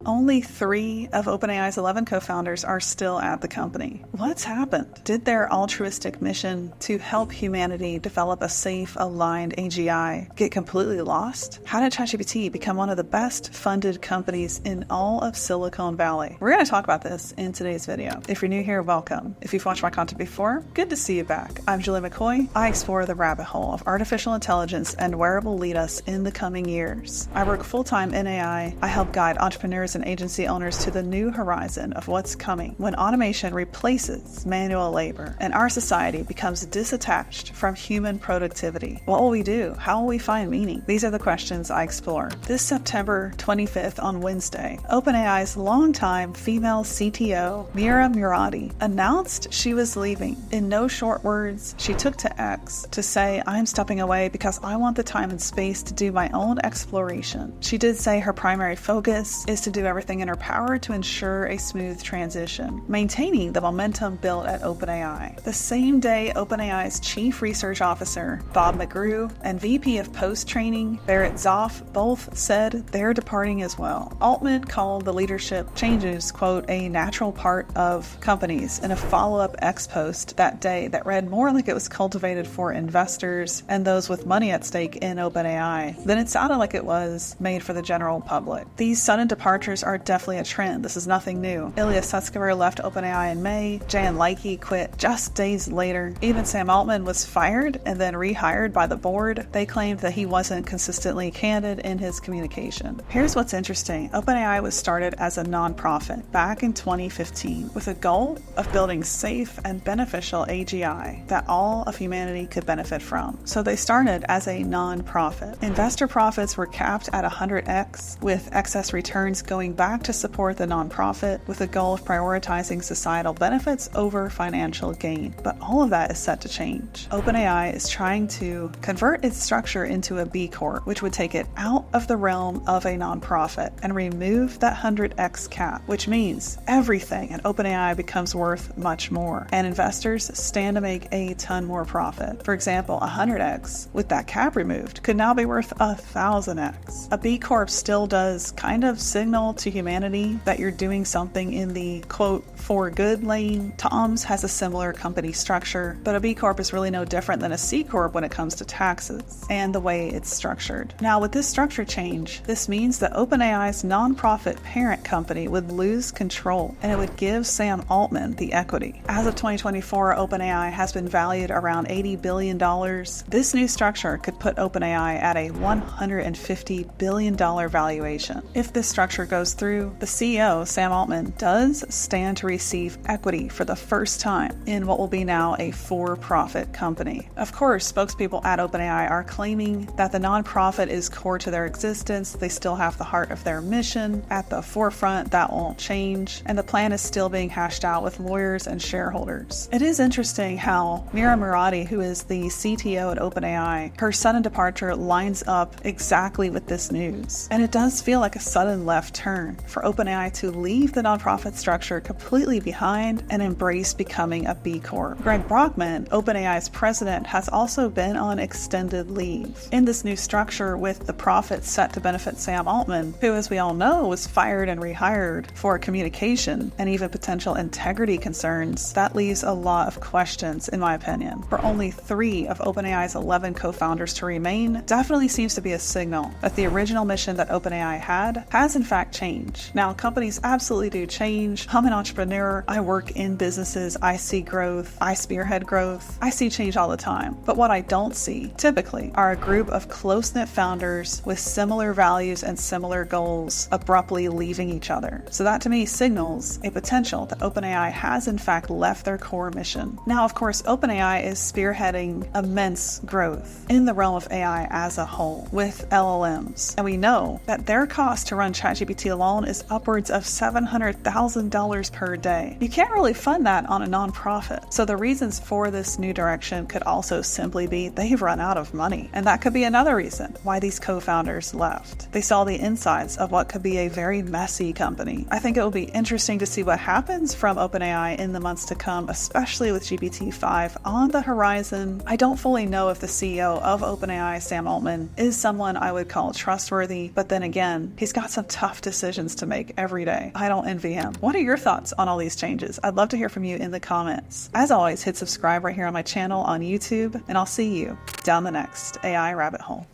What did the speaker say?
Only 3 of OpenAI's 11 co-founders are still at the company. What's happened? Did their altruistic mission to help humanity develop a safe, aligned AGI get completely lost? How did ChatGPT become one of the best funded companies in all of Silicon Valley? We're going to talk about this in today's video. If you're new here, welcome. If you've watched my content before, good to see you back. I'm Julie McCoy. I explore the rabbit hole of artificial intelligence and where it will lead us in the coming years. I work full-time in AI. I help guide entrepreneurs and agency owners to the new horizon of what's coming when automation replaces manual labor and our society becomes disattached from human productivity. What will we do? How will we find meaning? These are the questions I explore. This September 25th on Wednesday, OpenAI's longtime female CTO, Mira Murati, announced she was leaving. In no short words, she took to X to say, "I'm stepping away because I want the time and space to do my own exploration." She did say her primary focus is to do everything in her power to ensure a smooth transition, maintaining the momentum built at OpenAI. The same day, OpenAI's Chief Research Officer, Bob McGrew, and VP of Post-Training, Barret Zoph, both said they're departing as well. Altman called the leadership changes, quote, a natural part of companies in a follow-up X post that day that read more like it was cultivated for investors and those with money at stake in OpenAI than it sounded like it was made for the general public. These sudden departures are definitely a trend. This is nothing new. Ilya Sutskever left OpenAI in May. Jan Leike quit just days later. Even Sam Altman was fired and then rehired by the board. They claimed that he wasn't consistently candid in his communication. Here's what's interesting. OpenAI was started as a nonprofit back in 2015 with a goal of building safe and beneficial AGI that all of humanity could benefit from. So they started as a nonprofit. Investor profits were capped at 100x, with excess returns going back to support the nonprofit with the goal of prioritizing societal benefits over financial gain. But all of that is set to change. OpenAI is trying to convert its structure into a B-Corp, which would take it out of the realm of a nonprofit and remove that 100x cap, which means everything at OpenAI becomes worth much more, and investors stand to make a ton more profit. For example, 100x with that cap removed could now be worth 1,000x. A B-Corp still does kind of signal to humanity that you're doing something in the quote for good lane. Tom's has a similar company structure, but a B Corp is really no different than a C Corp when it comes to taxes and the way it's structured. Now, with this structure change, this means that OpenAI's nonprofit parent company would lose control and it would give Sam Altman the equity. As of 2024, OpenAI has been valued around $80 billion. This new structure could put OpenAI at a $150 billion valuation. If this structure goes through, the CEO, Sam Altman, does stand to receive equity for the first time in what will be now a for-profit company. Of course, spokespeople at OpenAI are claiming that the nonprofit is core to their existence. They still have the heart of their mission at the forefront. That won't change. And the plan is still being hashed out with lawyers and shareholders. It is interesting how Mira Murati, who is the CTO at OpenAI, her sudden departure lines up exactly with this news. And it does feel like a sudden left turn for OpenAI to leave the nonprofit structure completely behind and embrace becoming a B Corp. Greg Brockman, OpenAI's president, has also been on extended leave. In this new structure with the profits set to benefit Sam Altman, who, as we all know, was fired and rehired for communication and even potential integrity concerns, that leaves a lot of questions, in my opinion. For only 3 of OpenAI's 11 co-founders to remain definitely seems to be a signal that the original mission that OpenAI had has in fact changed. Now, companies absolutely do change. I'm an entrepreneur. I work in businesses. I see growth. I spearhead growth. I see change all the time. But what I don't see, typically, are a group of close-knit founders with similar values and similar goals abruptly leaving each other. So that, to me, signals a potential that OpenAI has, in fact, left their core mission. Now, of course, OpenAI is spearheading immense growth in the realm of AI as a whole with LLMs. And we know that their cost to run ChatGPT alone is upwards of $700,000 per day. You can't really fund that on a nonprofit. So the reasons for this new direction could also simply be they've run out of money. And that could be another reason why these co-founders founders left. They saw the insides of what could be a very messy company. I think it will be interesting to see what happens from OpenAI in the months to come, especially with GPT-5 on the horizon. I don't fully know if the CEO of OpenAI, Sam Altman, is someone I would call trustworthy, but then again, he's got some tough decisions to make every day. I don't envy him. What are your thoughts on all these changes? I'd love to hear from you in the comments. As always, hit subscribe right here on my channel on YouTube, and I'll see you down the next AI rabbit hole.